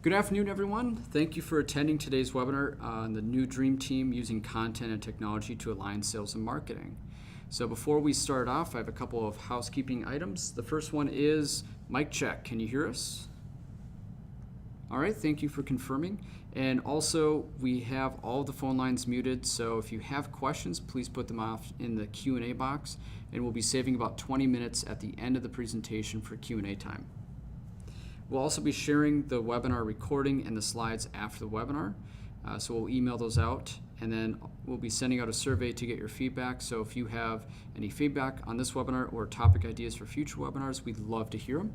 Good afternoon, everyone. Thank you for attending today's webinar on the new Dream Team using content and technology to align sales and marketing. So before we start off, I have a couple of housekeeping items. The first one is mic check. Can you hear us? All right, thank you for confirming. And also, we have all the phone lines muted, so if you have questions, please put them off in the Q&A box, and we'll be saving about 20 minutes at the end of the presentation for Q&A time. We'll also be sharing the webinar recording and the slides after the webinar, so we'll email those out, and then we'll be sending out a survey to get your feedback. So if you have any feedback on this webinar or topic ideas for future webinars, we'd love to hear them.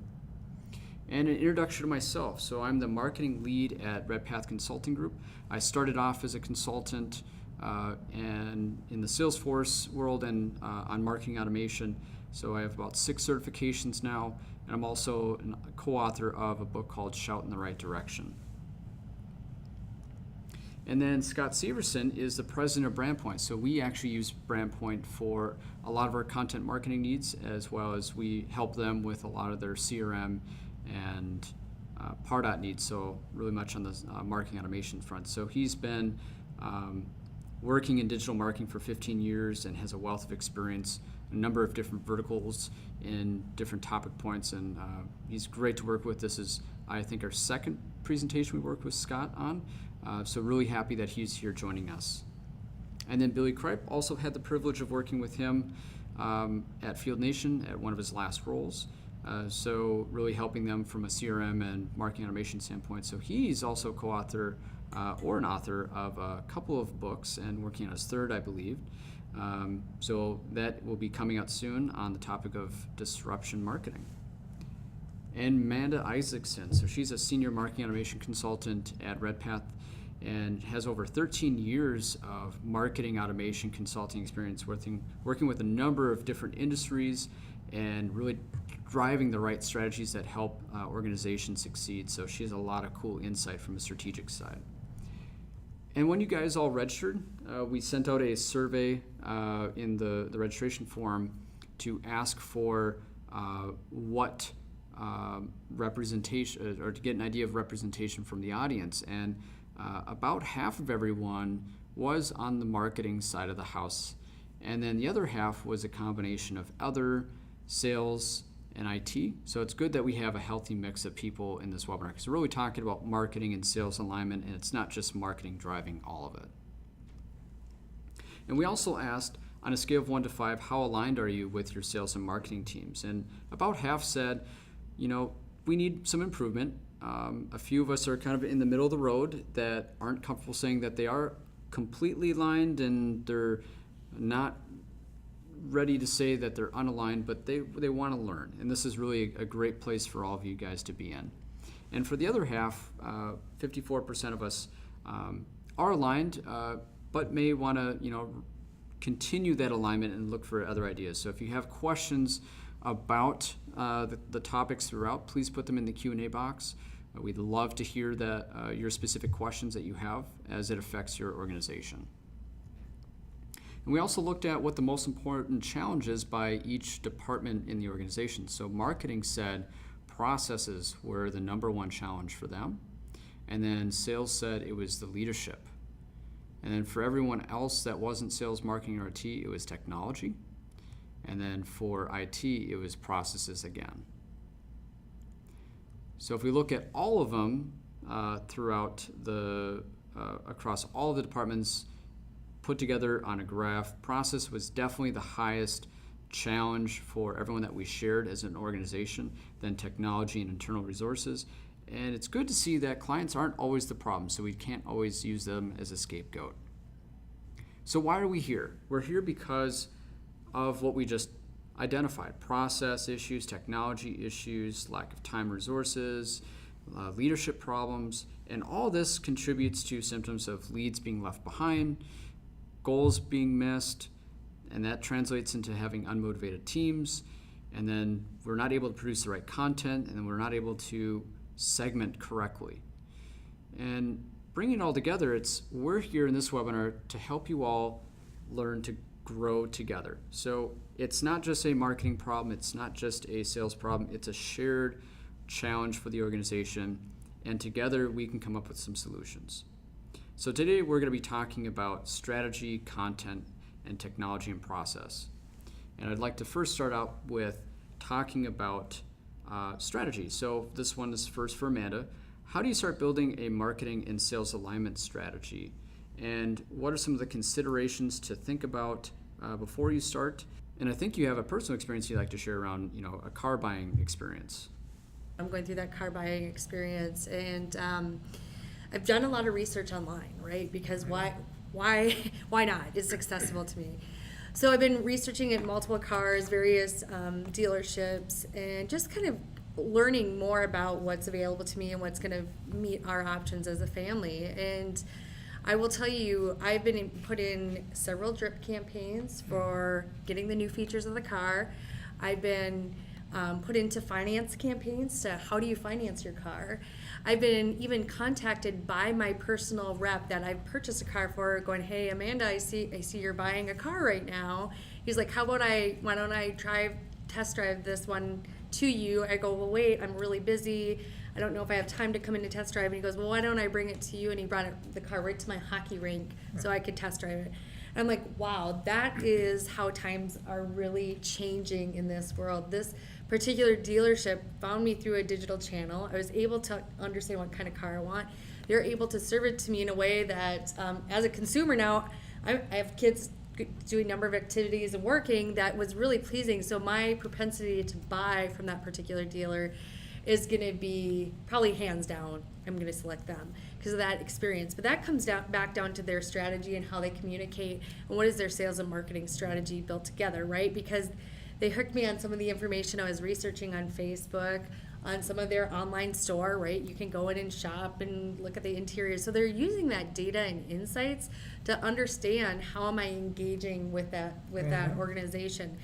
And an introduction to myself. So I'm the marketing lead at Redpath Consulting Group. I started off as a consultant and in the Salesforce world and on marketing automation. So I have about 6 certifications now, and I'm also a co-author of a book called Shout in the Right Direction. And then Scott Severson is the president of BrandPoint. So we actually use BrandPoint for a lot of our content marketing needs, as well as we help them with a lot of their CRM and Pardot needs, so really much on the marketing automation front. So he's been working in digital marketing for 15 years and has a wealth of experience, a number of different verticals in different topic points, and he's great to work with. This is, I think, our second presentation we worked with Scott on, so really happy that he's here joining us. And then Billy Kripe, also had the privilege of working with him at Field Nation at one of his last roles. So really helping them from a CRM and marketing automation standpoint. So he's also co-author or an author of a couple of books and working on his third, I believe. So that will be coming out soon on the topic of disruption marketing. And Amanda Isaacson, so she's a senior marketing automation consultant at Redpath and has over 13 years of marketing automation consulting experience working with a number of different industries and really driving the right strategies that help organizations succeed. So she has a lot of cool insight from a strategic side. And when you guys all registered, we sent out a survey in the registration form to ask for what representation, or to get an idea of representation from the audience. And about half of everyone was on the marketing side of the house. And then the other half was a combination of other, sales, and IT. So it's good that we have a healthy mix of people in this webinar, because we're really talking about marketing and sales alignment, and it's not just marketing driving all of it. And we also asked, on a scale of 1 to 5, how aligned are you with your sales and marketing teams? And about half said, you know, we need some improvement. A few of us are kind of in the middle of the road that aren't comfortable saying that they are completely aligned, and they're not ready to say that they're unaligned, but they want to learn. And this is really a great place for all of you guys to be in. And for the other half, 54% of us are aligned, but may want to, continue that alignment and look for other ideas. So if you have questions about the topics throughout, please put them in the Q&A box. We'd love to hear your specific questions that you have as it affects your organization. And we also looked at what the most important challenges by each department in the organization. So marketing said processes were the #1 challenge for them. And then sales said it was the leadership. And then for everyone else that wasn't sales, marketing, or IT, it was technology. And then for IT, it was processes again. So if we look at all of them throughout across all of the departments, put together on a graph, process was definitely the highest challenge for everyone that we shared as an organization, then technology and internal resources. And it's good to see that clients aren't always the problem, so we can't always use them as a scapegoat. So why are we here? We're here because of what we just identified: process issues, technology issues, lack of time resources, leadership problems, and all this contributes to symptoms of leads being left behind, goals being missed, and that translates into having unmotivated teams, and then we're not able to produce the right content, and then we're not able to segment correctly. And bringing it all together, we're here in this webinar to help you all learn to grow together. So it's not just a marketing problem, it's not just a sales problem, it's a shared challenge for the organization, and together we can come up with some solutions. So today we're going to be talking about strategy, content, and technology and process. And I'd like to first start out with talking about strategy. So this one is first for Amanda. How do you start building a marketing and sales alignment strategy? And what are some of the considerations to think about before you start? And I think you have a personal experience you'd like to share around, a car buying experience. I'm going through that car buying experience, and I've done a lot of research online, right? Because why not? It's accessible to me. So I've been researching at multiple cars, various dealerships, and just kind of learning more about what's available to me and what's going to meet our options as a family. And I will tell you, I've been put in several drip campaigns for getting the new features of the car. I've been put into finance campaigns to how do you finance your car. I've been even contacted by my personal rep that I've purchased a car for, going, "Hey Amanda, I see you're buying a car right now." He's like, why don't I test drive this one to you? I go, "Well, wait, I'm really busy. I don't know if I have time to come in to test drive." And he goes, "Well, why don't I bring it to you?" And he brought the car right to my hockey rink so I could test drive it. And I'm like, wow, that is how times are really changing in this world. This particular dealership found me through a digital channel. I was able to understand what kind of car I want. They're able to serve it to me in a way that, as a consumer now, I have kids doing a number of activities and working, that was really pleasing. So my propensity to buy from that particular dealer is going to be probably hands down. I'm going to select them because of that experience. But that comes back down to their strategy and how they communicate and what is their sales and marketing strategy built together, right? Because they hooked me on some of the information I was researching on Facebook, on some of their online store, right? You can go in and shop and look at the interior. So they're using that data and insights to understand how am I engaging with that organization.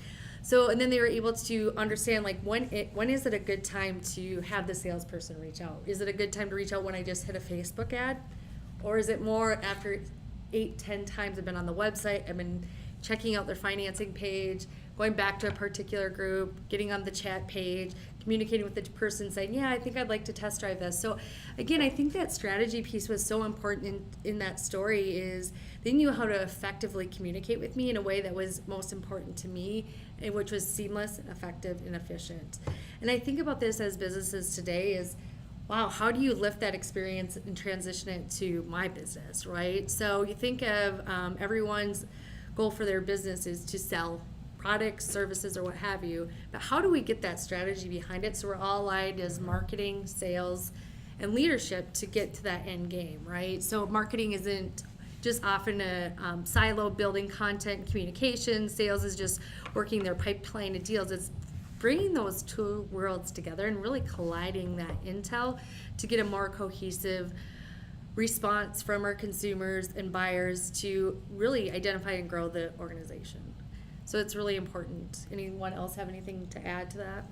So, and then they were able to understand, like, when is it a good time to have the salesperson reach out? Is it a good time to reach out when I just hit a Facebook ad? Or is it more after 8-10 times I've been on the website, I've been checking out their financing page, going back to a particular group, getting on the chat page, communicating with the person saying, yeah, I think I'd like to test drive this. So again, I think that strategy piece was so important in that story, is they knew how to effectively communicate with me in a way that was most important to me, and which was seamless, effective, and efficient. And I think about this as businesses today is, wow, how do you lift that experience and transition it to my business, right? So you think of everyone's goal for their business is to sell products, services, or what have you, but how do we get that strategy behind it so we're all aligned as marketing, sales, and leadership to get to that end game, right? So marketing isn't just often a silo building content and communication. Sales is just working their pipeline of deals. It's bringing those two worlds together and really colliding that intel to get a more cohesive response from our consumers and buyers to really identify and grow the organization. So it's really important. Anyone else have anything to add to that?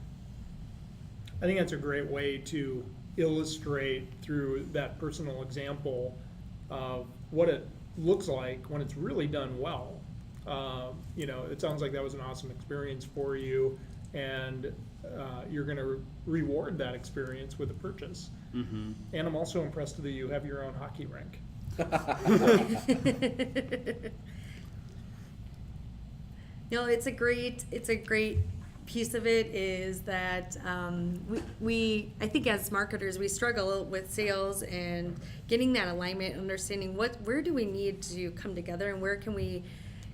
I think that's a great way to illustrate through that personal example of what it looks like when it's really done well. It sounds like that was an awesome experience for you, and you're going to reward that experience with a purchase. Mm-hmm. And I'm also impressed that you have your own hockey rink. It's a great piece of it is that I think as marketers, we struggle with sales and getting that alignment, understanding where do we need to come together and where can we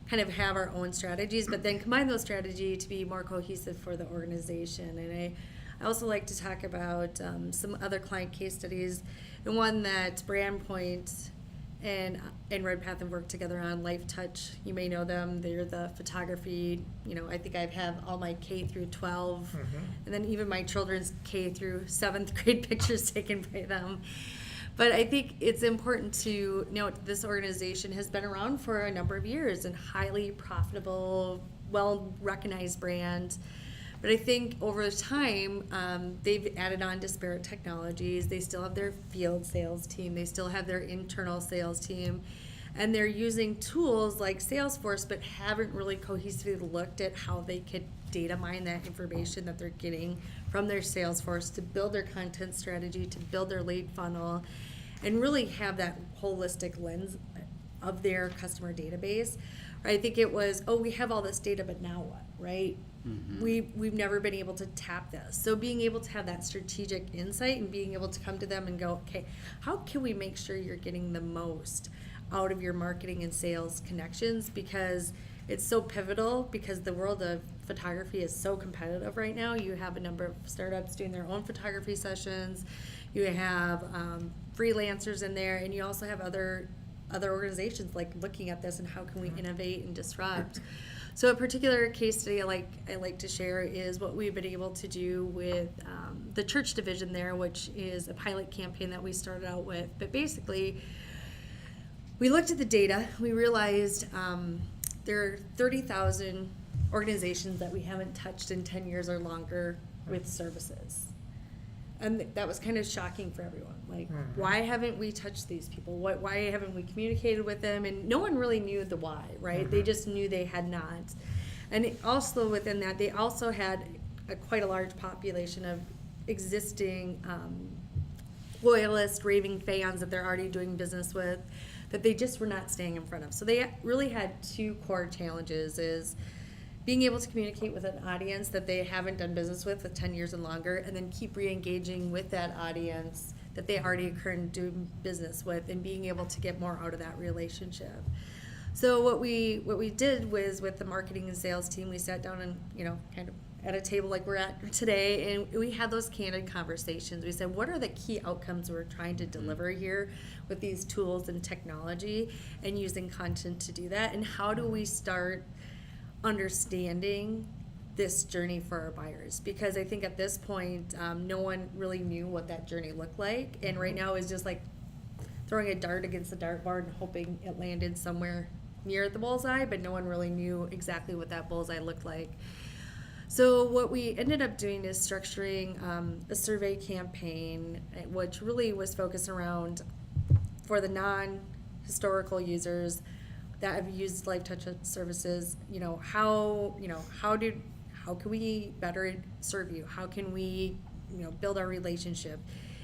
kind of have our own strategies, but then combine those strategies to be more cohesive for the organization. And I also like to talk about some other client case studies, and one that BrandPoint and Redpath have worked together on, Life Touch. You may know them. They're the photography. I think I have all my K through 12, and then even my children's K through 7th grade pictures taken by them. But I think it's important to note this organization has been around for a number of years and highly profitable, well-recognized brand. But I think over time, they've added on disparate technologies. They still have their field sales team. They still have their internal sales team. And they're using tools like Salesforce, but haven't really cohesively looked at how they could data mine that information that they're getting from their sales force to build their content strategy, to build their lead funnel, and really have that holistic lens of their customer database. I think it was, oh, we have all this data, but now what, right? We've never been able to tap this. So being able to have that strategic insight and being able to come to them and go, okay, how can we make sure you're getting the most out of your marketing and sales connections? Because it's so pivotal, because the world of photography is so competitive right now. You have a number of startups doing their own photography sessions. You have freelancers in there, and you also have other organizations like looking at this and how can we innovate and disrupt. So a particular case study I like to share is what we've been able to do with the church division there, which is a pilot campaign that we started out with. But basically, we looked at the data. We realized there are 30,000 organizations that we haven't touched in 10 years or longer with services. And that was kind of shocking for everyone. Like, why haven't we touched these people? Why haven't we communicated with them? And no one really knew the why, right? They just knew they had not. And also within that, they also had quite a large population of existing loyalist, raving fans that they're already doing business with, that they just were not staying in front of. So they really had two core challenges: is being able to communicate with an audience that they haven't done business with 10 years and longer, and then keep re-engaging with that audience that they already currently do business with, and being able to get more out of that relationship. So what we did was, with the marketing and sales team, we sat down and, kind of at a table like we're at today, and we had those candid conversations. We said, what are the key outcomes we're trying to deliver here with these tools and technology, and using content to do that, and how do we start understanding this journey for our buyers? Because I think at this point, no one really knew what that journey looked like, and right now is just like throwing a dart against the dartboard and hoping it landed somewhere near the bullseye, but no one really knew exactly what that bullseye looked like. So what we ended up doing is structuring a survey campaign, which really was focused around, for the non-historical users that have used LifeTouch services, how can we better serve you? How can we, build our relationship?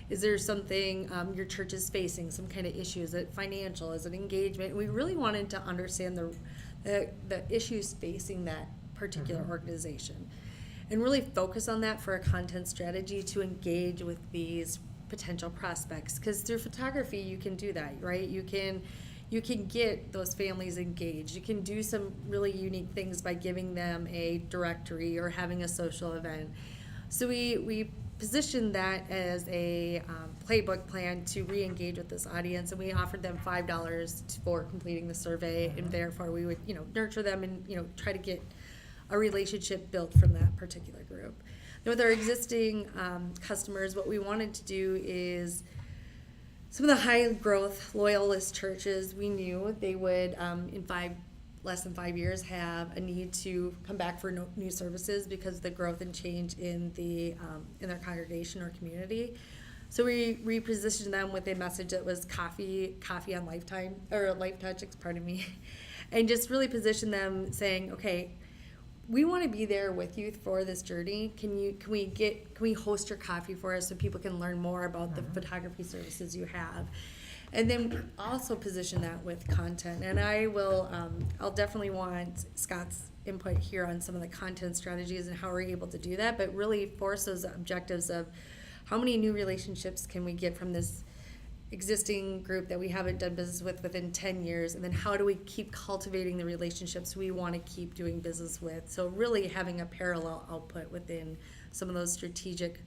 Is there something your church is facing, some kind of issue? Is it financial? Is it engagement? We really wanted to understand the issues facing that particular organization, and really focus on that for a content strategy to engage with these potential prospects. Because through photography, you can do that, right? You can get those families engaged. You can do some really unique things by giving them a directory or having a social event. So we positioned that as a playbook plan to re-engage with this audience, and we offered them $5 for completing the survey, and therefore we would nurture them and try to get a relationship built from that particular group. Now, with our existing customers, what we wanted to do is, some of the high growth loyalist churches, we knew they would in less than 5 years have a need to come back for new services because of the growth and change in their congregation or community. So we repositioned them with a message that was coffee on Lifetime, or LifeTouch, pardon me, and just really positioned them saying, okay, we want to be there with you for this journey. Can we host your coffee for us so people can learn more about the photography services you have? And then also position that with content. And I'll definitely want Scott's input here on some of the content strategies and how we're able to do that, but really force those objectives of how many new relationships can we get from this existing group that we haven't done business with within 10 years, and then how do we keep cultivating the relationships we want to keep doing business with. So really having a parallel output within some of those strategic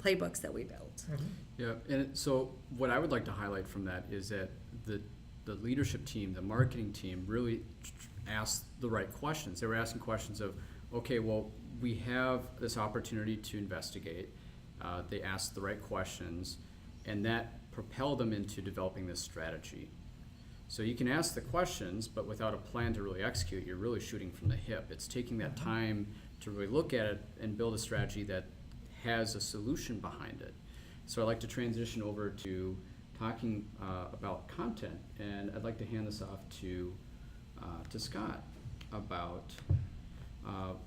playbooks that we built. Yeah, and so what I would like to highlight from that is that the leadership team, the marketing team, really asked the right questions. They were asking questions of, okay, well, we have this opportunity to investigate. They asked the right questions, and that propel them into developing this strategy. So you can ask the questions, but without a plan to really execute, you're really shooting from the hip. It's taking that time to really look at it and build a strategy that has a solution behind it. So I'd like to transition over to talking about content, and I'd like to hand this off to Scott about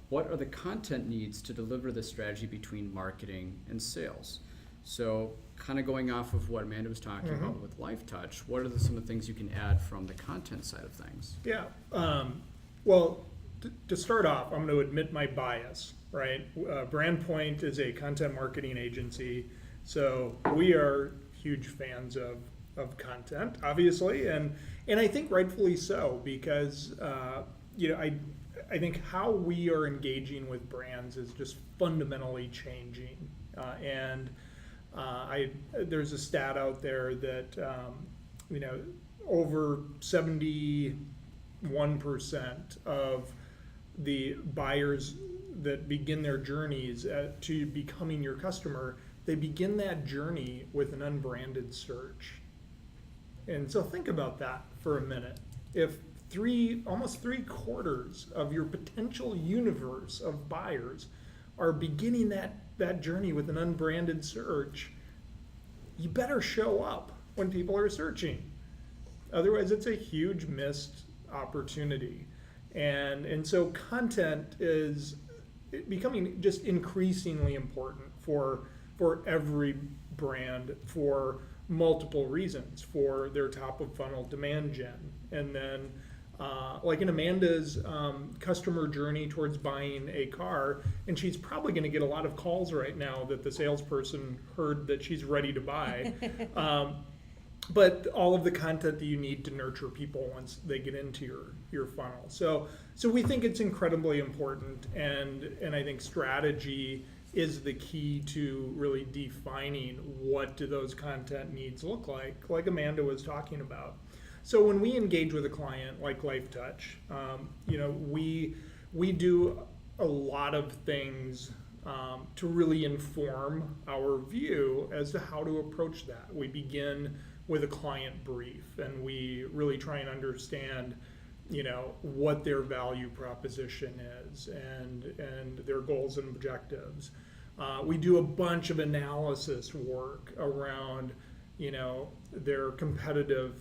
what are the content needs to deliver the strategy between marketing and sales? So kind of going off of what Amanda was talking about with Life Touch, what are some of the things you can add from the content side of things? Yeah. Well, to start off, I'm going to admit my bias, right? BrandPoint is a content marketing agency, so we are huge fans of content, obviously, and I think rightfully so, because I think how we are engaging with brands is just fundamentally changing, and there's a stat out there that over 71% of the buyers that begin their journeys to becoming your customer, they begin that journey with an unbranded search. And so think about that for a minute. If almost 3/4 of your potential universe of buyers are beginning that journey with an unbranded search, you better show up when people are searching. Otherwise, it's a huge missed opportunity. And so content is becoming just increasingly important for every brand for multiple reasons, for their top of funnel demand gen. And then like in Amanda's customer journey towards buying a car, and she's probably going to get a lot of calls right now that the salesperson heard that she's ready to buy. But all of the content that you need to nurture people once they get into your funnel. So we think it's incredibly important, and I think strategy is the key to really defining what do those content needs look like Amanda was talking about. So when we engage with a client like Life Touch, we do a lot of things to really inform our view as to how to approach that. We begin with a client brief, and we really try and understand what their value proposition is and their goals and objectives. We do a bunch of analysis work around their competitive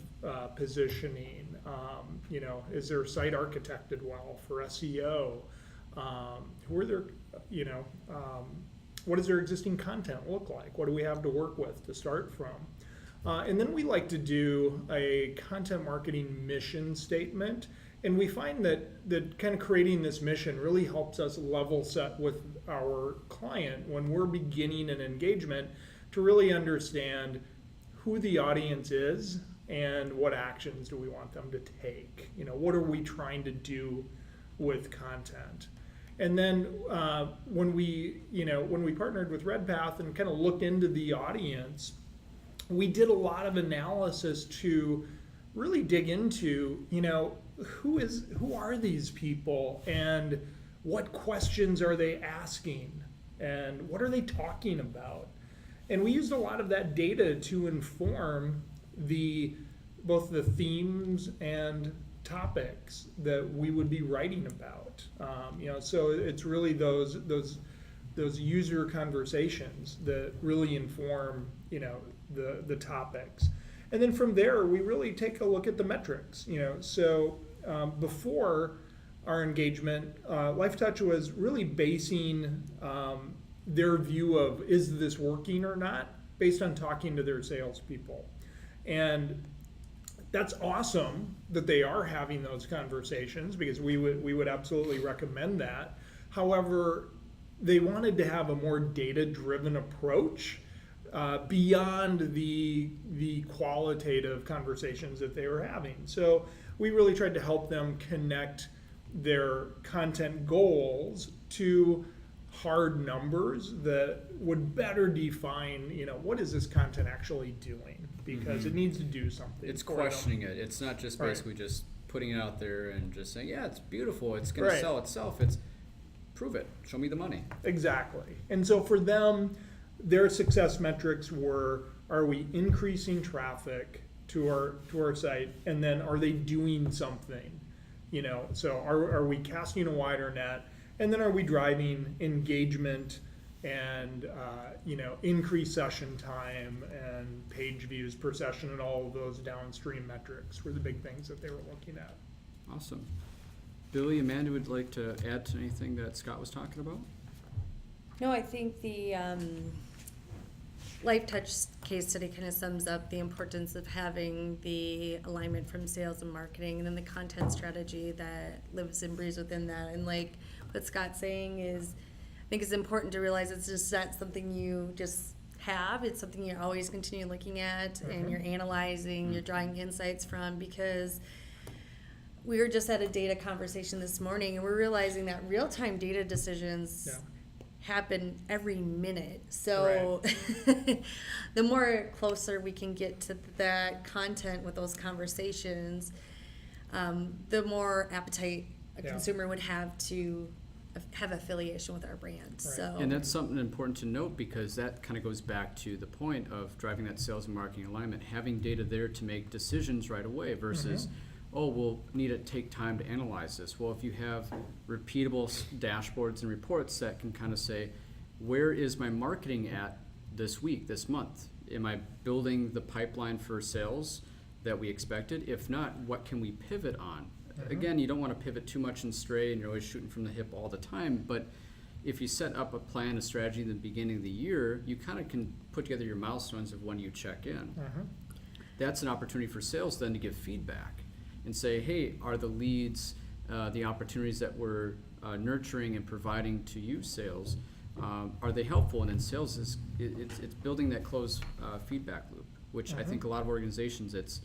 positioning. Is their site architected well for SEO? Who are their what does their existing content look like? What do we have to work with to start from? And then we like to do a content marketing mission statement. And we find that kind of creating this mission really helps us level set with our client when we're beginning an engagement to really understand who the audience is and what actions do we want them to take. What are we trying to do with content? And then when we partnered with Redpath and kind of looked into the audience, we did a lot of analysis to really dig into, who are these people and what questions are they asking and what are they talking about? And we used a lot of that data to inform both the themes and topics that we would be writing about. So it's really those user conversations that really inform the topics. And then from there, we really take a look at the metrics. So before our engagement, Life Touch was really basing their view of is this working or not based on talking to their salespeople. And that's awesome that they are having those conversations, because we would absolutely recommend that. However, they wanted to have a more data-driven approach beyond the qualitative conversations that they were having. So we really tried to help them connect their content goals to hard numbers that would better define, what is this content actually doing? Because it needs to do something. It's questioning it. It's not just basically just putting it out there and just saying, yeah, it's beautiful, it's going to sell itself. It's prove it. Show me the money. Exactly. And so for them, their success metrics were, are we increasing traffic to our site? And then are they doing something? So are we casting a wider net? And then are we driving engagement and increased session time and page views per session, and all of those downstream metrics were the big things that they were looking at. Awesome. Billy, Amanda would like to add to anything that Scott was talking about? No, I think the Life Touch case study kind of sums up the importance of having the alignment from sales and marketing, and then the content strategy that lives and breathes within that. And like what Scott's saying is, I think it's important to realize it's just not something you just have. It's something you're always continue looking at, and you're analyzing, you're drawing insights from, because we were just at a data conversation this morning, and we're realizing that real-time data decisions happen every minute. So the more closer we can get to that content with those conversations, the more appetite a consumer would have to have affiliation with our brand. So, And that's something important to note, because that kind of goes back to the point of driving that sales and marketing alignment, having data there to make decisions right away versus oh, we'll need to take time to analyze this. Well, if you have repeatable dashboards and reports that can kind of say, where is my marketing at this week, this month? Am I building the pipeline for sales that we expected? If not, what can we pivot on? Again, you don't want to pivot too much and stray, and you're always shooting from the hip all the time, but if you set up a plan, a strategy in the beginning of the year, you kind of can put together your milestones of when you check in. That's an opportunity for sales then to give feedback and say, hey, are the leads, the opportunities that we're nurturing and providing to you, sales, are they helpful? And then sales is it's building that closed feedback loop, which I think a lot of organizations,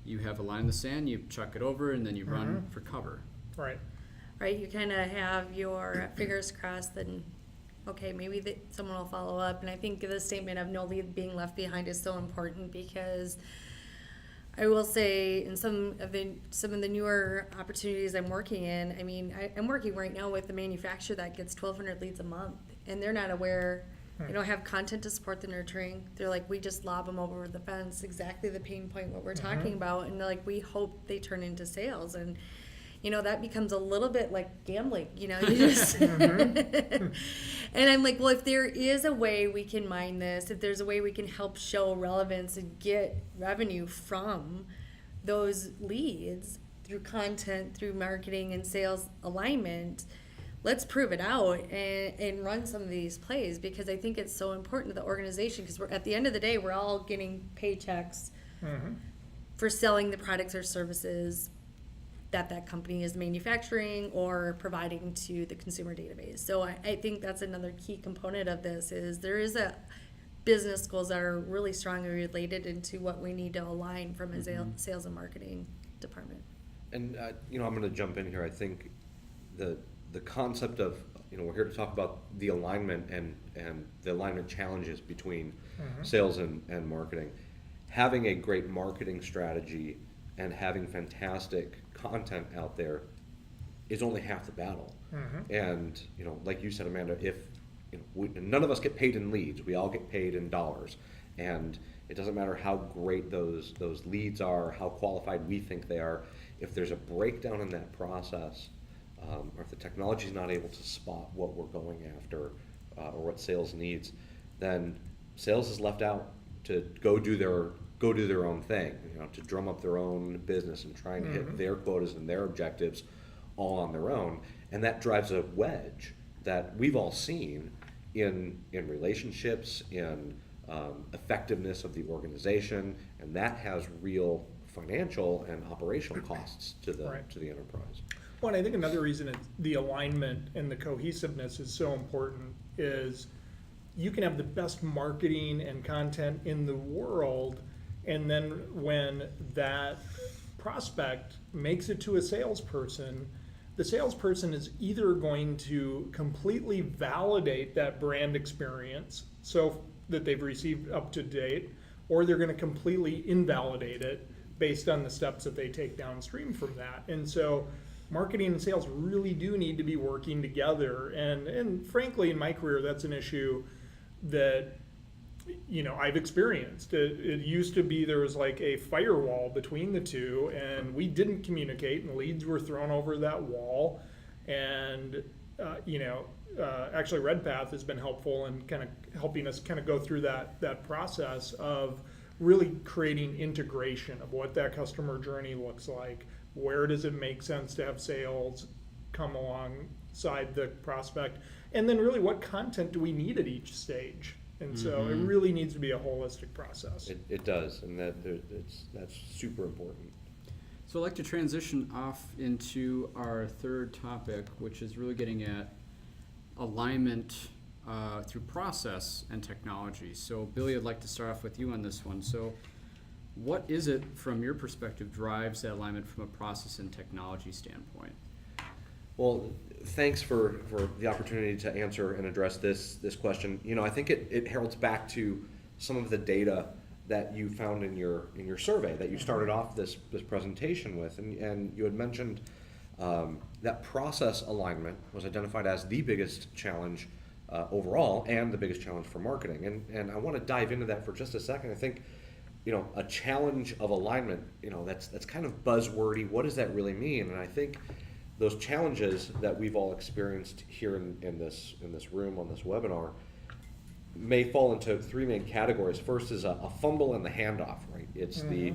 you have a line in the sand, you chuck it over, and then you run for cover. Right. right, you kind of have your fingers crossed, then okay, maybe someone will follow up. And I think the statement of no lead being left behind is so important, because I will say in some of the newer opportunities I'm working in, I mean, I'm working right now with a manufacturer that gets 1,200 leads a month, and they're not aware. They don't have content to support the nurturing. They're like, we just lob them over the fence, exactly the pain point what we're talking about, and they're like, we hope they turn into sales. And you know, that becomes a little bit like gambling, you know, you just and I'm like, well, if there is a way we can mine this, if there's a way we can help show relevance and get revenue from those leads through content, through marketing and sales alignment, let's prove it out and run some of these plays, because I think it's so important to the organization, because we're at the end of the day, we're all getting paychecks for selling the products or services that company is manufacturing or providing to the consumer database. So I think that's another key component of this, is there is a business goals that are really strongly related into what we need to align from a sales and marketing department. And you know, I'm going to jump in here. I think the concept of, you know, we're here to talk about the alignment and the alignment challenges between sales and marketing. Having a great marketing strategy and having fantastic content out there is only half the battle. And you know, like you said, Amanda, if you know, none of us get paid in leads, we all get paid in dollars, and it doesn't matter how great those leads are, how qualified we think they are. If there's a breakdown in that process, or if the technology is not able to spot what we're going after or what sales needs, then sales is left out to go do their own thing, you know, to drum up their own business and trying to hit their quotas and their objectives all on their own. And that drives a wedge that we've all seen in relationships, in effectiveness of the organization, and that has real financial and operational costs to the enterprise. Well, and I think another reason the alignment and the cohesiveness is so important is you can have the best marketing and content in the world, and then when that prospect makes it to a salesperson, the salesperson is either going to completely validate that brand experience so that they've received up to date, or they're going to completely invalidate it based on the steps that they take downstream from that. And so marketing and sales really do need to be working together. And frankly, in my career, that's an issue that, you know, I've experienced. It used to be there was like a firewall between the two, and we didn't communicate, and leads were thrown over that wall. And actually Redpath has been helpful in kind of helping us kind of go through that process of really creating integration of what that customer journey looks like. Where does it make sense to have sales come alongside the prospect, and then really what content do we need at each stage. And so it really needs to be a holistic process. It does, and that's super important. So I'd like to transition off into our third topic, which is really getting at alignment through process and technology. So Billy, I'd like to start off with you on this one. So what is it, from your perspective, drives that alignment from a process and technology standpoint? Well, thanks for the opportunity to answer and address this question. I think it heralds back to some of the data that you found in your survey that you started off this presentation with, and you had mentioned that process alignment was identified as the biggest challenge overall and the biggest challenge for marketing. And I want to dive into that for just a second. I think a challenge of alignment, that's kind of buzzwordy. What does that really mean? And I think those challenges that we've all experienced here in this room on this webinar may fall into three main categories. First is a fumble in the handoff, right? It's the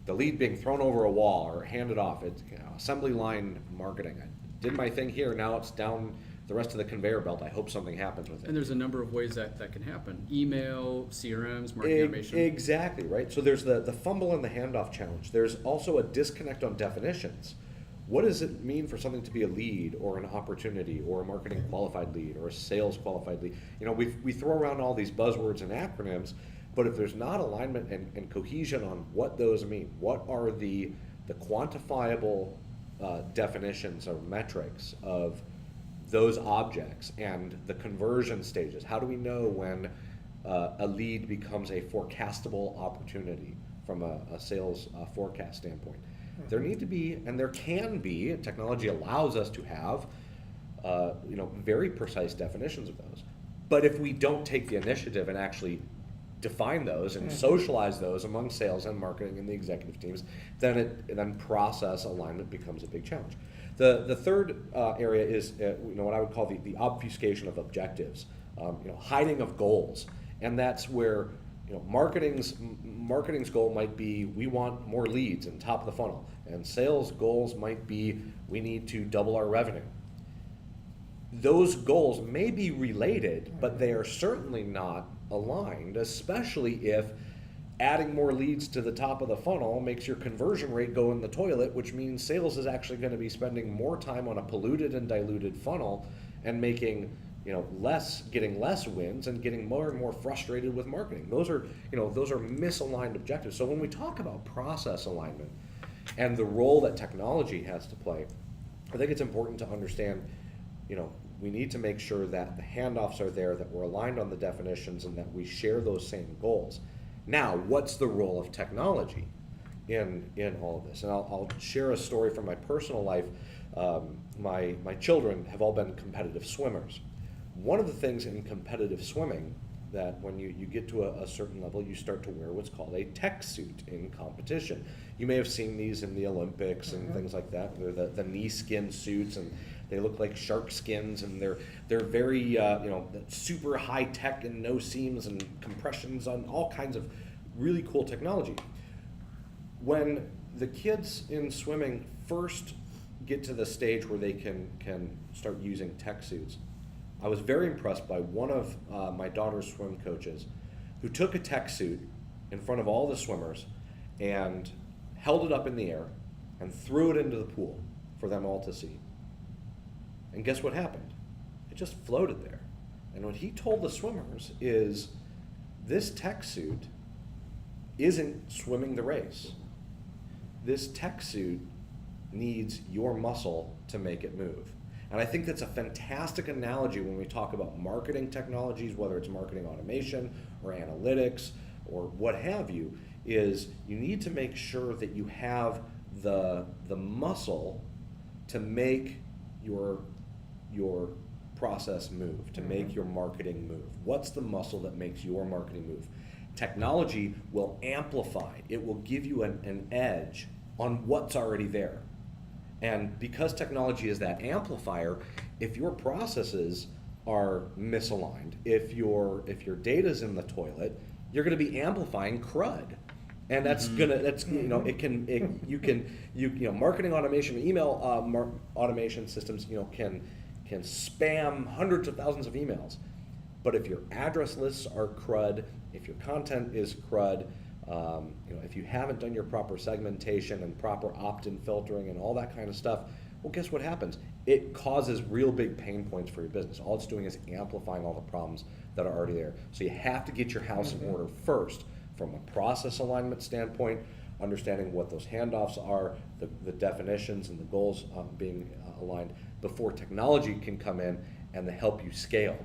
lead being thrown over a wall or handed off. It's assembly line marketing. I did my thing here, now it's down the rest of the conveyor belt. I hope something happens with it. And there's a number of ways that can happen. Email, CRMs, marketing automation. Exactly, right? So there's the fumble and the handoff challenge. There's also a disconnect on definitions. What does it mean for something to be a lead or an opportunity or a marketing qualified lead or a sales qualified lead? We throw around all these buzzwords and acronyms, but if there's not alignment and cohesion on what those mean, what are the quantifiable definitions or metrics of those objects and the conversion stages? How do we know when a lead becomes a forecastable opportunity from a sales forecast standpoint? There need to be, and there can be, and technology allows us to have, very precise definitions of those. But if we don't take the initiative and actually define those and socialize those among sales and marketing and the executive teams, then process alignment becomes a big challenge. The third area is what I would call the obfuscation of objectives, hiding of goals, and that's where marketing's goal might be we want more leads and top of the funnel, and sales goals might be we need to double our revenue. Those goals may be related, but they are certainly not aligned, especially if adding more leads to the top of the funnel makes your conversion rate go in the toilet, which means sales is actually going to be spending more time on a polluted and diluted funnel and making getting less wins and getting more and more frustrated with marketing. Those are misaligned objectives. So when we talk about process alignment and the role that technology has to play, I think it's important to understand, we need to make sure that the handoffs are there, that we're aligned on the definitions, and that we share those same goals. Now, what's the role of technology in all of this? And I'll share a story from my personal life. My children have all been competitive swimmers. One of the things in competitive swimming that when you get to a certain level, you start to wear what's called a tech suit in competition. You may have seen these in the Olympics and things like that. They're the knee skin suits, and they look like shark skins, and they're very super high tech and no seams and compressions on all kinds of really cool technology. When the kids in swimming first get to the stage where they can start using tech suits, I was very impressed by one of my daughter's swim coaches who took a tech suit in front of all the swimmers and held it up in the air and threw it into the pool for them all to see. And guess what happened? It just floated there. And what he told the swimmers is, this tech suit isn't swimming the race. This tech suit needs your muscle to make it move. And I think that's a fantastic analogy when we talk about marketing technologies, whether it's marketing automation or analytics or what have you, is you need to make sure that you have the muscle to make your process move, to make your marketing move. What's the muscle that makes your marketing move? Technology will amplify. It will give you an edge on what's already there. And because technology is that amplifier, if your processes are misaligned, if your data's in the toilet, you're going to be amplifying crud. And that's marketing automation, email automation systems, can spam hundreds of thousands of emails. But if your address lists are crud, if your content is crud, if you haven't done your proper segmentation and proper opt-in filtering and all that kind of stuff, well, guess what happens? It causes real big pain points for your business. All it's doing is amplifying all the problems that are already there. So you have to get your house in order first, from a process alignment standpoint, understanding what those handoffs are, the definitions and the goals being aligned, before technology can come in and to help you scale.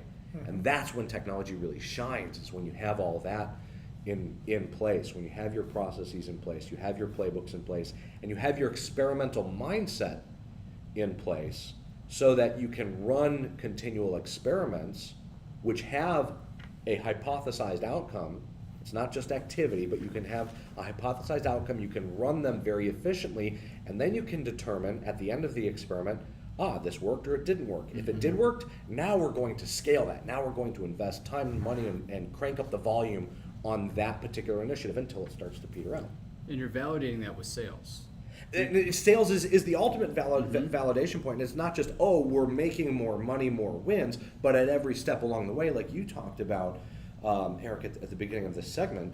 And that's when technology really shines, is when you have all that in place, when you have your processes in place, you have your playbooks in place, and you have your experimental mindset in place, so that you can run continual experiments which have a hypothesized outcome. It's not just activity, but you can have a hypothesized outcome, you can run them very efficiently, and then you can determine at the end of the experiment, this worked or it didn't work. If it did work, now we're going to scale that. Now we're going to invest time and money and crank up the volume on that particular initiative until it starts to peter out. And you're validating that with sales. Sales is the ultimate validation point. It's not just, we're making more money, more wins, but at every step along the way, like you talked about, Eric, at the beginning of this segment,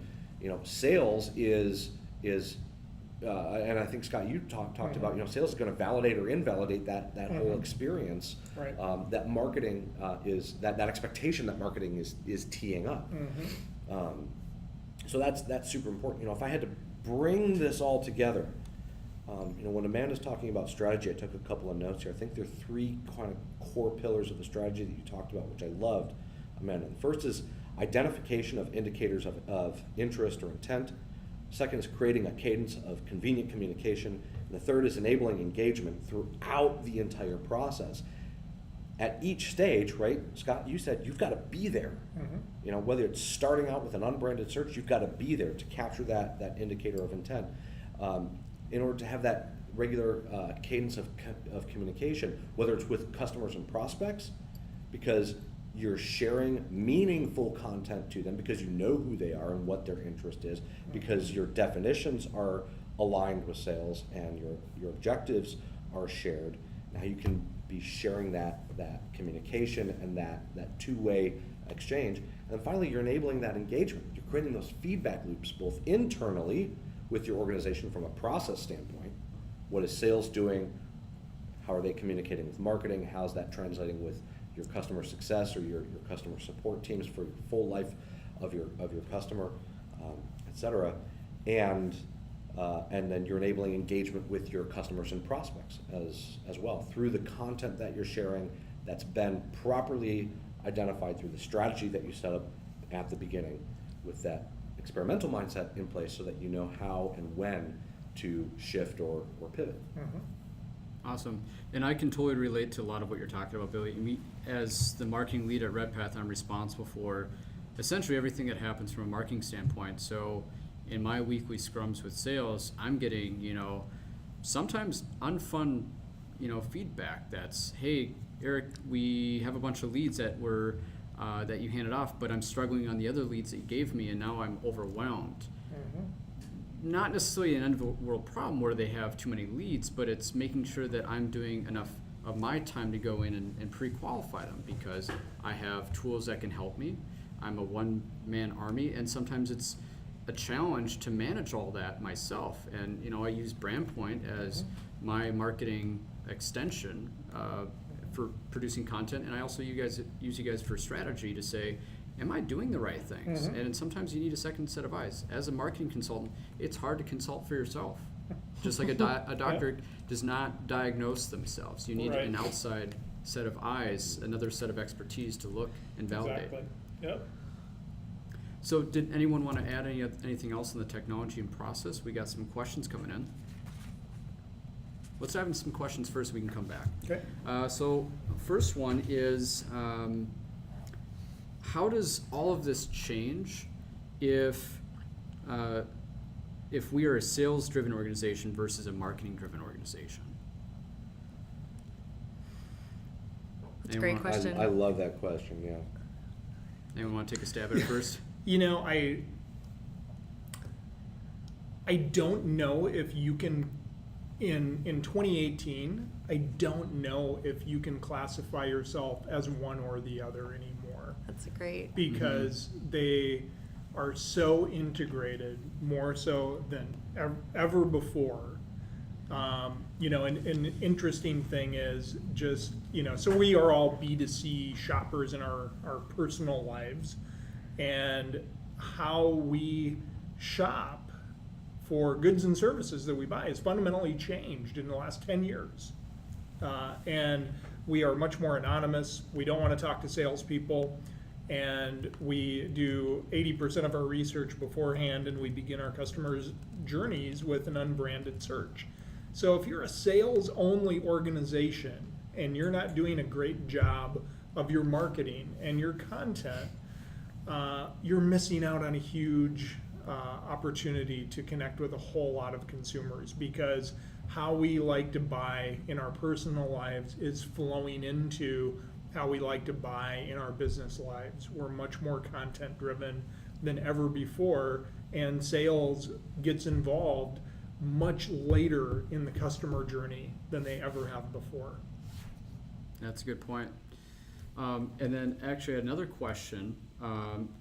sales is and I think, Scott, you talked about, sales is going to validate or invalidate that whole experience. Right. That marketing is that expectation that marketing is teeing up. So that's super important. If I had to bring this all together, when Amanda's talking about strategy, I took a couple of notes here. I think there are three kind of core pillars of the strategy that you talked about, which I loved, Amanda. The first is identification of indicators of interest or intent. Second is creating a cadence of convenient communication. And the third is enabling engagement throughout the entire process. At each stage, right, Scott, you said you've got to be there. Whether it's starting out with an unbranded search, you've got to be there to capture that indicator of intent. In order to have that regular cadence of communication, whether it's with customers and prospects, because you're sharing meaningful content to them because you know who they are and what their interest is, because your definitions are aligned with sales and your objectives are shared. Now you can be sharing that communication and that two-way exchange. And then finally, you're enabling that engagement. You're creating those feedback loops both internally with your organization from a process standpoint. What is sales doing? How are they communicating with marketing? How's that translating with your customer success or your customer support teams for the full life of your customer, et cetera. And then you're enabling engagement with your customers and prospects as well through the content that you're sharing that's been properly identified through the strategy that you set up at the beginning with that experimental mindset in place, so that you know how and when to shift or pivot. Awesome. And I can totally relate to a lot of what you're talking about, Billy. As the marketing lead at Redpath, I'm responsible for essentially everything that happens from a marketing standpoint. So in my weekly scrums with sales, I'm getting, sometimes unfun, feedback. That's, hey, Eric, we have a bunch of leads that you handed off, but I'm struggling on the other leads that you gave me, and now I'm overwhelmed. Not necessarily an end-of-the-world problem where they have too many leads, but it's making sure that I'm doing enough of my time to go in and pre-qualify them, because I have tools that can help me. I'm a one-man army, and sometimes it's a challenge to manage all that myself. And I use BrandPoint as my marketing extension for producing content, and I also use you guys for strategy to say, am I doing the right things? And sometimes you need a second set of eyes. As a marketing consultant, it's hard to consult for yourself. Just like a doctor does not diagnose themselves. You need an outside set of eyes, another set of expertise to look and validate. Exactly. Yep. So did anyone want to add anything else in the technology and process? We got some questions coming in. Let's dive into some questions first so we can come back. Okay. So first one is, how does all of this change if we are a sales-driven organization versus a marketing-driven organization? That's a great question. I love that question, yeah. Anyone want to take a stab at it first? I don't know if you can, in 2018, I don't know if you can classify yourself as one or the other anymore, That's great. because they are so integrated, more so than ever before. And an interesting thing is just, so we are all B2C shoppers in our personal lives, and how we shop for goods and services that we buy has fundamentally changed in the last 10 years. And we are much more anonymous. We don't want to talk to salespeople. And we do 80% of our research beforehand, and we begin our customers' journeys with an unbranded search. So if you're a sales-only organization and you're not doing a great job of your marketing and your content, you're missing out on a huge opportunity to connect with a whole lot of consumers, because how we like to buy in our personal lives is flowing into how we like to buy in our business lives. We're much more content driven than ever before, and sales gets involved much later in the customer journey than they ever have before. That's a good point. And then actually another question,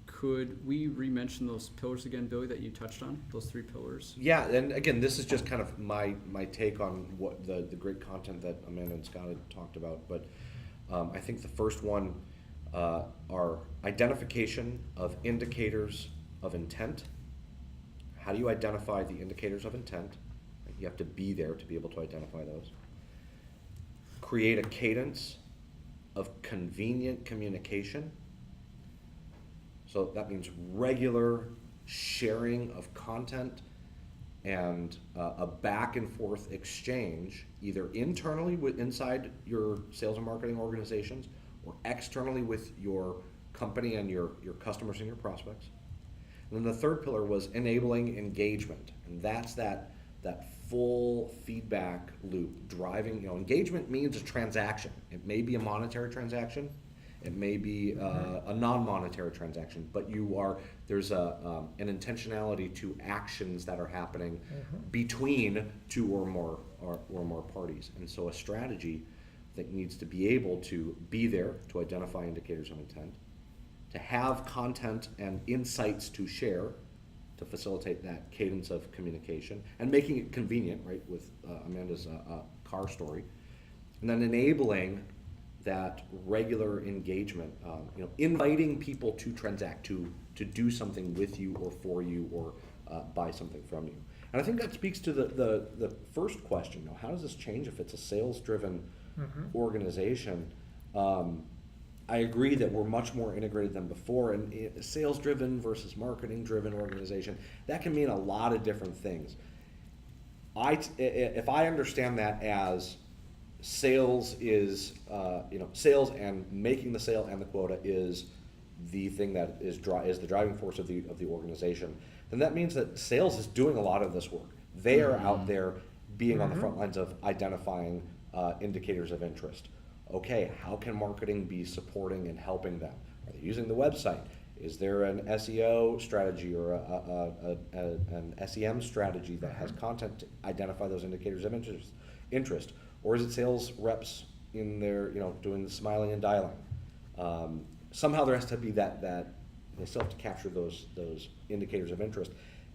could we re-mention those pillars again, Billy, that you touched on, those 3 pillars? Yeah, and again, this is just kind of my take on what the great content that Amanda and Scott had talked about. But I think the first one are identification of indicators of intent. How do you identify the indicators of intent? You have to be there to be able to identify those. Create a cadence of convenient communication. So that means regular sharing of content and a back and forth exchange, either internally inside your sales and marketing organizations, or externally with your company and your customers and your prospects. And then the third pillar was enabling engagement, and that's that full feedback loop driving. Engagement means a transaction. It may be a monetary transaction, it may be a non-monetary transaction, but there's an intentionality to actions that are happening between 2 or more parties. And so a strategy, I think, needs to be able to be there to identify indicators of intent, to have content and insights to share to facilitate that cadence of communication, and making it convenient, right, with Amanda's car story, and then enabling that regular engagement, inviting people to transact, to do something with you or for you, or buy something from you. And I think that speaks to the first question. How does this change if it's a sales-driven organization? I agree that we're much more integrated than before, and sales-driven versus marketing-driven organization, that can mean a lot of different things. If I understand that as sales is, sales and making the sale and the quota is the thing that is the driving force of the organization, then that means that sales is doing a lot of this work. They are out there being on the front lines of identifying indicators of interest. Okay, how can marketing be supporting and helping them? Are they using the website? Is there an SEO strategy or an SEM strategy that has content to identify those indicators of interest? Or is it sales reps in there, doing the smiling and dialing? Somehow there has to be that they still have to capture those indicators of interest,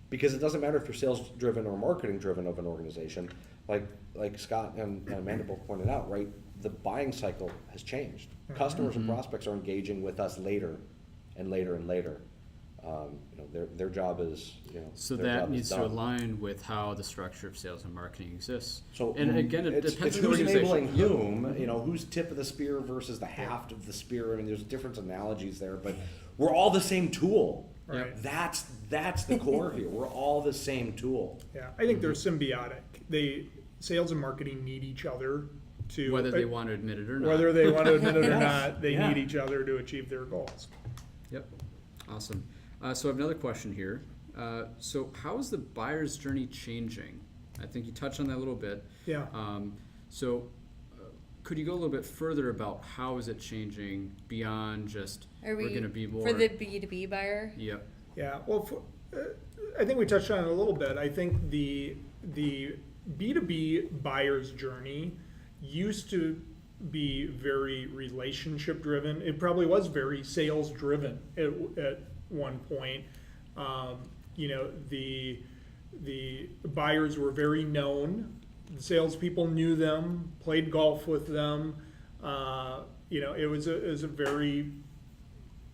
because it doesn't matter if you're sales driven or marketing driven of an organization. Like Scott and Amanda both pointed out, right? The buying cycle has changed. Customers and prospects are engaging with us later and later and later. Their job is, So their that job is needs to done. align with how the structure of sales and marketing exists. So and again, it it's depends on the who's organization. enabling whom, who's tip of the spear versus the haft of the spear. I mean, there's different analogies there, but we're all the same tool. Right. That's the core here. We're all the same tool. Yeah, I think they're symbiotic. Sales and marketing need each other to, Whether they want to admit it or not. whether they want to admit it or not, they need each other to achieve their goals. Yep. Awesome. So I have another question here. So how is the buyer's journey changing? I think you touched on that a little bit. Yeah. Could you go a little bit further about how is it changing beyond just Are we we're going to be more for the B2B buyer? Yep. Yeah, well, I think we touched on it a little bit. I think the B2B buyer's journey used to be very relationship driven. It probably was very sales driven at one point. The buyers were very known. The salespeople knew them, played golf with them. It was a very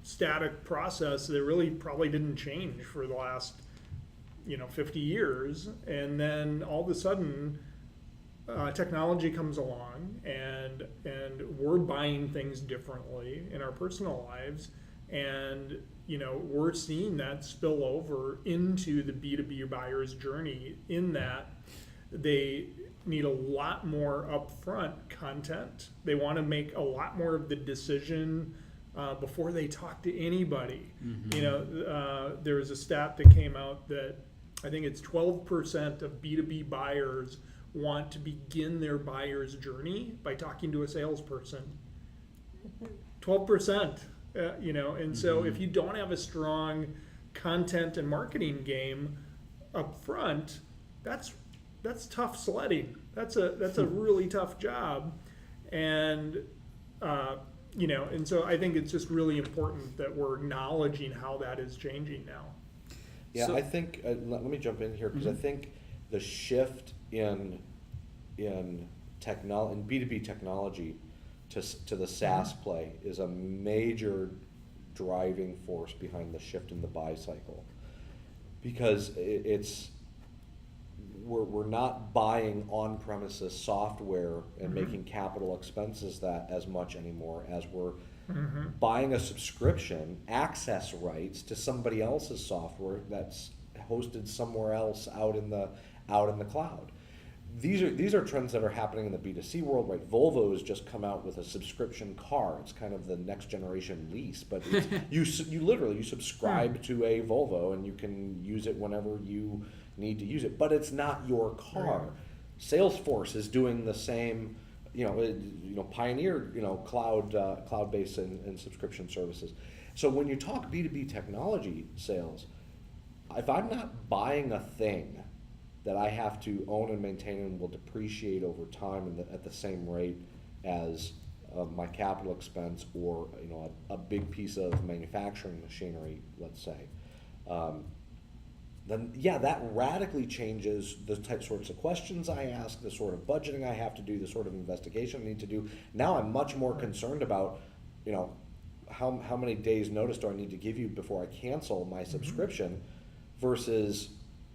static process that really probably didn't change for the last 50 years. And then all of a sudden, technology comes along, and we're buying things differently in our personal lives, and we're seeing that spill over into the B2B buyer's journey, in that they need a lot more upfront content. They want to make a lot more of the decision before they talk to anybody. There was a stat that came out that I think it's 12% of B2B buyers want to begin their buyer's journey by talking to a salesperson. 12%, and so if you don't have a strong content and marketing game up front, that's tough sledding. That's a really tough job, and and so I think it's just really important that we're acknowledging how that is changing now. Yeah, So- I think, let me jump in here, because I think the shift in B2B technology to the SaaS play is a major driving force behind the shift in the buy cycle, because we're not buying on-premises software and making capital expenses that as much anymore, as we're buying a subscription access rights to somebody else's software that's hosted somewhere else out in the cloud. These are trends that are happening in the B2C world, right? Volvo's just come out with a subscription car. It's kind of the next generation lease, but you literally subscribe to a Volvo and you can use it whenever you need to use it, but it's not your car. Salesforce is doing the same. Pioneer, cloud-based and subscription services. So when you talk B2B technology sales, if I'm not buying a thing that I have to own and maintain and will depreciate over time at the same rate as my capital expense, or a big piece of manufacturing machinery, let's say, then that radically changes the sorts of questions I ask, the sort of budgeting I have to do, the sort of investigation I need to do. Now I'm much more concerned about, how many days notice do I need to give you before I cancel my subscription, versus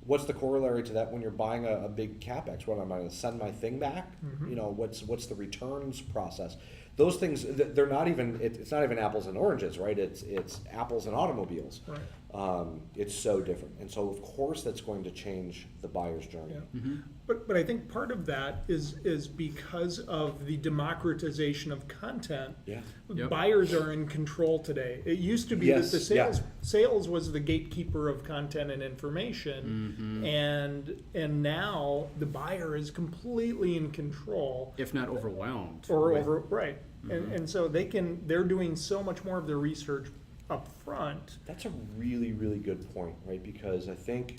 what's the corollary to that when you're buying a big CapEx? What am I going to send my thing back? What's the returns process? Those things, they're not even, it's not even apples and oranges, right? It's apples and automobiles. Right. It's so different. And so of course that's going to change the buyer's journey. Yeah. But I think part of that is because of the democratization of content. Yeah. Yep. Buyers are in control today. It used to be Yes, that the yeah. sales was the gatekeeper of content and information, and now the buyer is completely in control. If not overwhelmed. Right. And so they're doing so much more of their research up front. That's a really, really good point, right? Because I think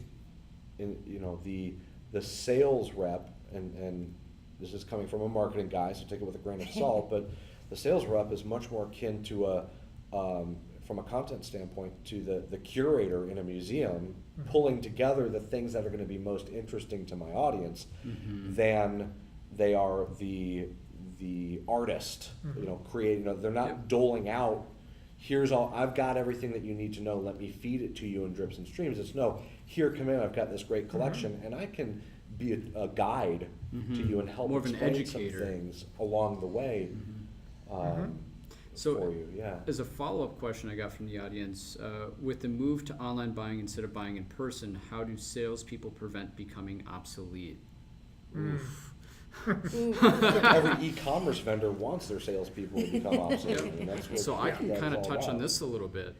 the sales rep, and this is coming from a marketing guy, so take it with a grain of salt, but the sales rep is much more akin to from a content standpoint, to the curator in a museum pulling together the things that are going to be most interesting to my audience than they are the artist, creating. They're not doling out, here's all, I've got everything that you need to know, let me feed it to you in drips and streams. It's no, here, come in, I've got this great collection, and I can be a guide to you and help More of an explain educator. some things along the way So, for you. Yeah. as a follow-up question I got from the audience, with the move to online buying instead of buying in person, how do salespeople prevent becoming obsolete? Oof. Every e-commerce vendor wants their salespeople to become obsolete. And that's what, So I can that's kind of all touch on about. this a little bit.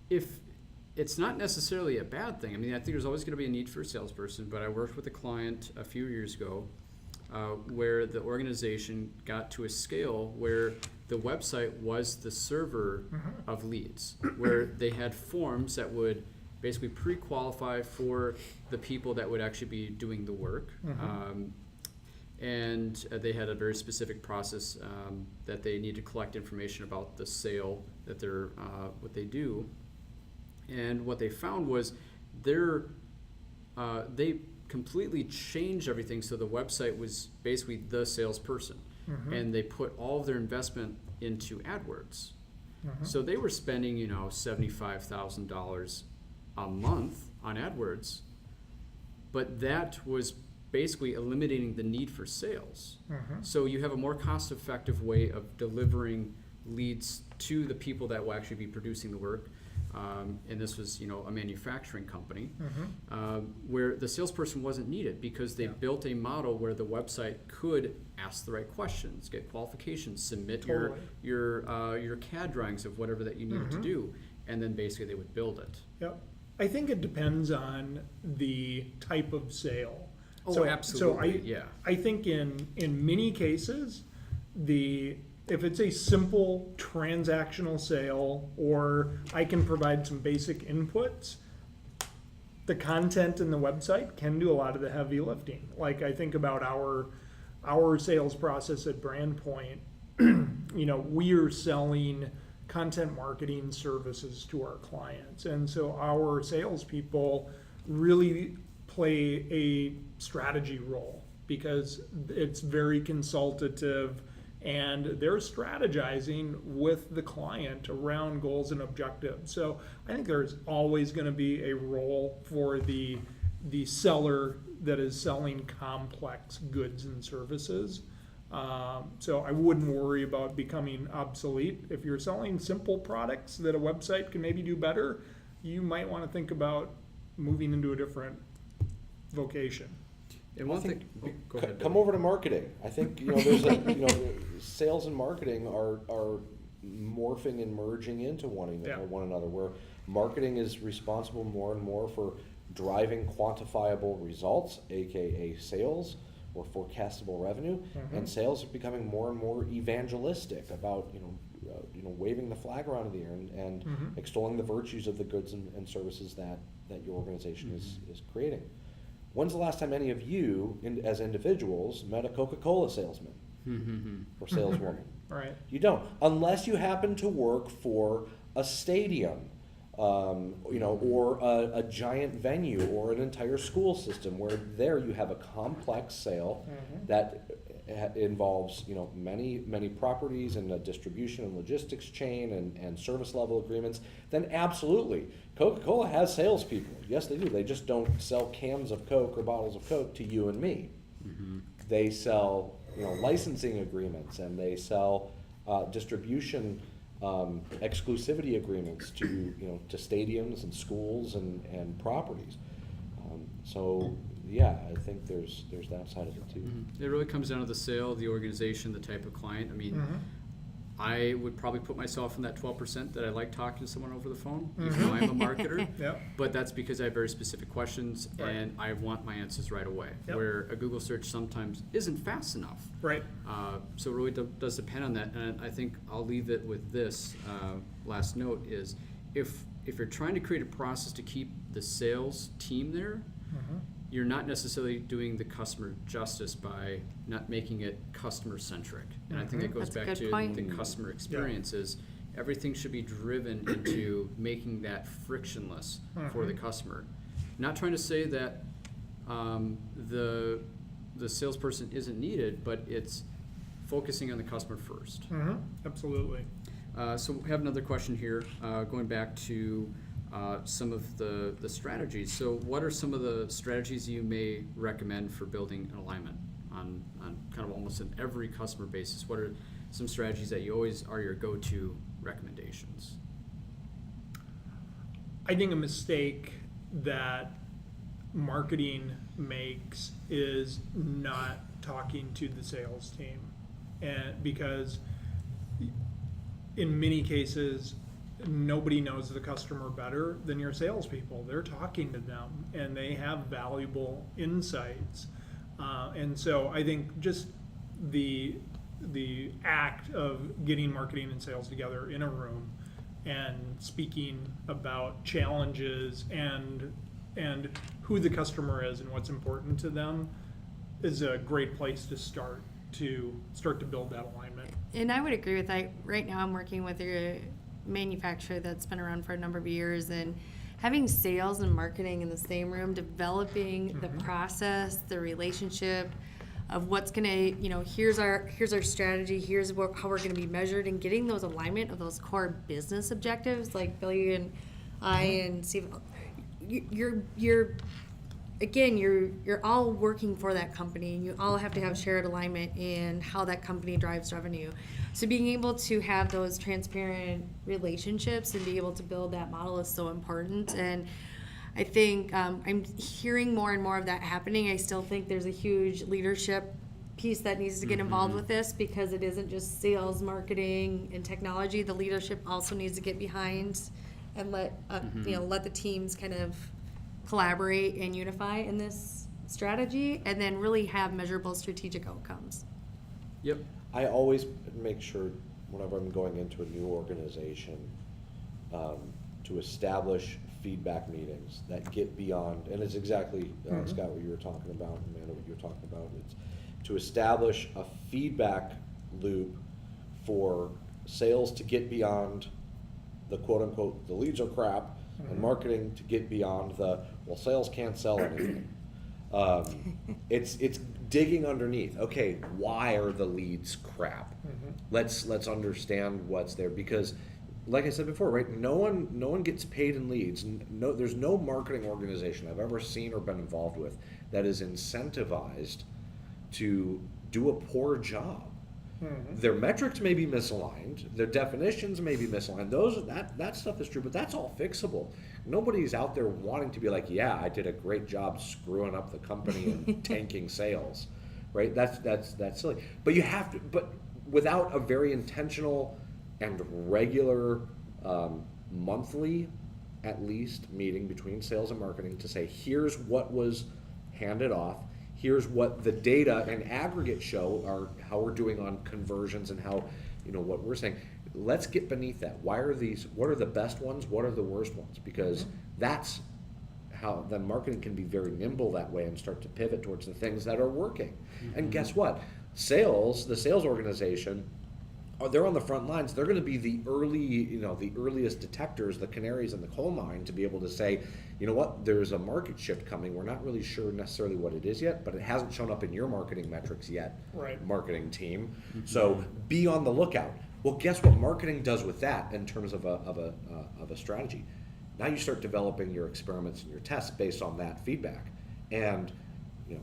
If it's not necessarily a bad thing, I mean, I think there's always going to be a need for a salesperson, but I worked with a client a few years ago where the organization got to a scale where the website was the server of leads, where they had forms that would basically pre-qualify for the people that would actually be doing the work. And they had a very specific process that they need to collect information about the sale that they're what they do. And what they found was they completely changed everything, so the website was basically the salesperson, and they put all of their investment into AdWords. So they were spending, $75,000 a month on AdWords, but that was basically eliminating the need for sales. So you have a more cost-effective way of delivering leads to the people that will actually be producing the work. And this was, a manufacturing company, where the salesperson wasn't needed because they built a model where the website could ask the right questions, get qualifications, submit your CAD drawings of whatever that you needed to do, and then basically they would build it. Yep. I think it depends on the type of sale. Oh, absolutely, I think in many cases, if it's a simple transactional sale, or I can provide some basic inputs, the content in the website can do a lot of the heavy lifting. Like I think about our sales process at BrandPoint, we are selling content marketing services to our clients. And so our salespeople really play a strategy role because it's very consultative, and they're strategizing with the client around goals and objectives. So I think there's always going to be a role for the seller that is selling complex goods and services. So I wouldn't worry about becoming obsolete. If you're selling simple products that a website can maybe do better, you might want to think about moving into a different vocation. And one thing, go ahead. Come over to marketing. I think there's sales and marketing are morphing and merging into one another. Where marketing is responsible more and more for driving quantifiable results, aka sales or forecastable revenue, and sales are becoming more and more evangelistic about waving the flag around in the air and extolling the virtues of the goods and services that your organization is creating. When's the last time any of you, as individuals, met a Coca-Cola salesman or saleswoman? Right. You don't, unless you happen to work for a stadium, or a giant venue or an entire school system, where there you have a complex sale that involves many properties and a distribution and logistics chain and service level agreements. Then absolutely, Coca-Cola has salespeople. Yes, they do. They just don't sell cans of Coke or bottles of Coke to you and me. They sell licensing agreements, and they sell distribution exclusivity agreements to stadiums and schools and properties. So yeah, I think there's that side of it too. It really comes down to the sale, the organization, the type of client. I mean, I would probably put myself in that 12% that I like talking to someone over the phone, even though I'm a marketer. But that's because I have very specific questions, and I want my answers right away. Where a Google search sometimes isn't fast enough. Right. So it really does depend on that. And I think I'll leave it with this last note is if you're trying to create a process to keep the sales team there, you're not necessarily doing the customer justice by not making it customer centric. And I think that goes back to the customer experiences. Everything should be driven into making that frictionless for the customer. Not trying to say that the salesperson isn't needed, but it's focusing on the customer first. Absolutely. So we have another question here, going back to some of the strategies. So what are some of the strategies you may recommend for building an alignment on kind of almost an every customer basis? What are some strategies that you always are your go-to recommendations? I think a mistake that marketing makes is not talking to the sales team, and because in many cases nobody knows the customer better than your salespeople. They're talking to them and they have valuable insights, and so I think just the the act of getting marketing and sales together in a room and speaking about challenges and who the customer is and what's important to them is a great place to start to build that alignment. And I would agree with that. Right now, I'm working with a manufacturer that's been around for a number of years, and having sales and marketing in the same room, developing the process, the relationship of what's gonna, here's our strategy, here's how we're gonna be measured, and getting those alignment of those core business objectives, like Billy and I and Steve. You're all working for that company, and you all have to have shared alignment in how that company drives revenue. So being able to have those transparent relationships and be able to build that model is so important. And I think I'm hearing more and more of that happening. I still think there's a huge leadership piece that needs to get involved with this, because it isn't just sales, marketing, and technology. The leadership also needs to get behind and let the teams kind of collaborate and unify in this strategy, and then really have measurable strategic outcomes. Yep. I always make sure whenever I'm going into a new organization to establish feedback meetings that get beyond, and it's exactly, Scott, what you were talking about, Amanda, what you were talking about. It's to establish a feedback loop for sales to get beyond the quote unquote, the leads are crap, and marketing to get beyond the, well, sales can't sell anything. It's digging underneath. Okay, why are the leads crap? Let's understand what's there, because like I said before, right? No one gets paid in leads. No, there's no marketing organization I've ever seen or been involved with that is incentivized to do a poor job. Their metrics may be misaligned, their definitions may be misaligned. That stuff is true, but that's all fixable. Nobody's out there wanting to be like, yeah, I did a great job screwing up the company and tanking sales, right? That's silly. But you have to, but without a very intentional and regular monthly, at least, meeting between sales and marketing to say, here's what was handed off. Here's what the data and aggregate show are, how we're doing on conversions and how, what we're saying. Let's get beneath that. Why are these, what are the best ones? What are the worst ones? Because that's how then marketing can be very nimble that way and start to pivot towards the things that are working. And guess what? The sales organization, they're on the front lines. They're going to be the earliest detectors, the canaries in the coal mine, to be able to say, you know what, there's a market shift coming. We're not really sure necessarily what it is yet, but it hasn't shown up in your marketing metrics yet, right, marketing team. So be on the lookout. Well, guess what marketing does with that in terms of a strategy? Now you start developing your experiments and your tests based on that feedback. And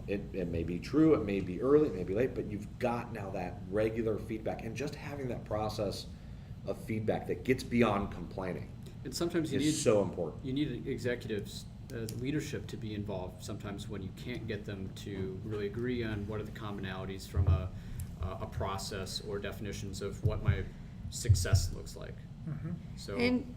it may be true, it may be early, it may be late, but you've got now that regular feedback, and just having that process of feedback that gets beyond complaining. And sometimes so important. You need executives, leadership to be involved sometimes when you can't get them to really agree on what are the commonalities from a process or definitions of what my success looks like. So. And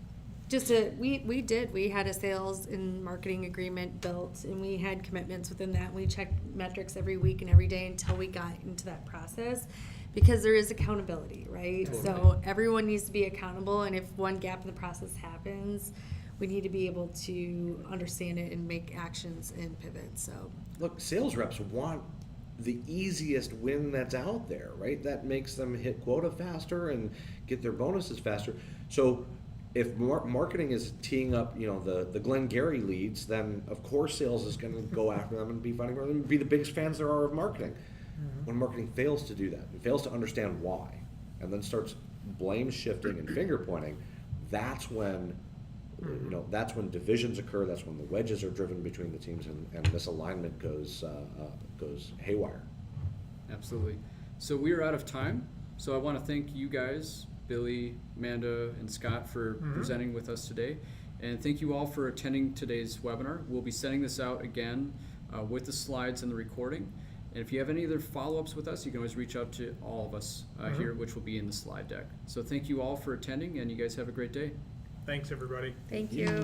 we had a sales and marketing agreement built, and we had commitments within that. We checked metrics every week and every day until we got into that process, because there is accountability, right? Totally. So everyone needs to be accountable, and if one gap in the process happens, we need to be able to understand it and make actions and pivot. So look, sales reps want the easiest win that's out there, right? That makes them hit quota faster and get their bonuses faster. So if marketing is teeing up, the Glengarry leads, then of course sales is going to go after them and be fighting for them and be the biggest fans there are of marketing. When marketing fails to do that, and fails to understand why, and then starts blame shifting and finger pointing, that's when, that's when divisions occur. That's when the wedges are driven between the teams, and misalignment goes haywire. Absolutely. So we are out of time. So I want to thank you guys, Billy, Amanda, and Scott, for presenting with us today. And thank you all for attending today's webinar. We'll be sending this out again with the slides and the recording. And if you have any other follow-ups with us, you can always reach out to all of us here, which will be in the slide deck. So thank you all for attending, and you guys have a great day. Thanks, everybody. thank you.